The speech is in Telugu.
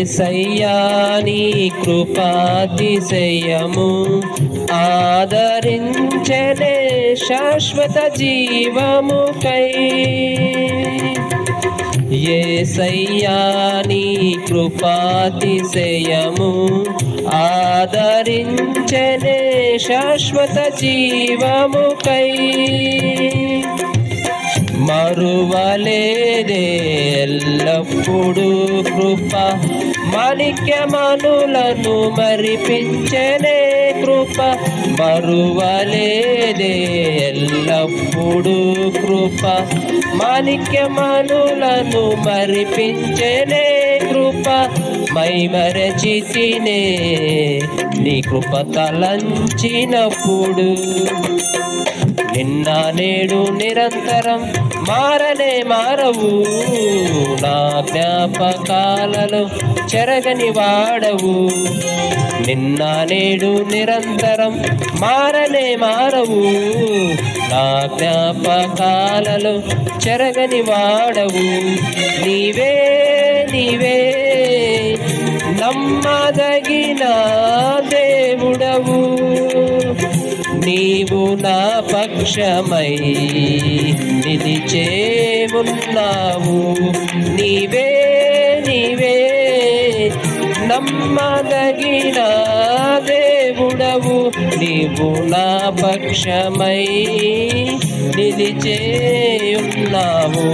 యేసయ్యా నీ కృపాతిశయము ఆదరించెనే శాశ్వత జీవముకై యేసయ్యా నీ కృపాతిశయము ఆదరించెనే శాశ్వత జీవముకై మరువలేదే ఎల్లప్పుడూ కృప మాణిక్యమణులను మరిపించెనే కృప మరువలేదే ఎల్లప్పుడూ కృప మాణిక్యమణులను మరిపించెనే కృప మైమరచితినే నీ కృప తలంచినప్పుడు నిన్న నేడు నిరంతరం మారనే మారవు నా జ్ఞాపకాలలో చెరగని వాడవు నిన్న నేడు నిరంతరం మారనే మారవు నా జ్ఞాపకాలలో చెరగని వాడవు నీవే నీవే నమ్మదగిన దేవుడవు నీవు నా పక్షమై నిలిచే ఉన్నావు నీవే నీవే నమ్మదగిన దేవుడవు నీవు నా పక్షమై నిలిచే ఉన్నావు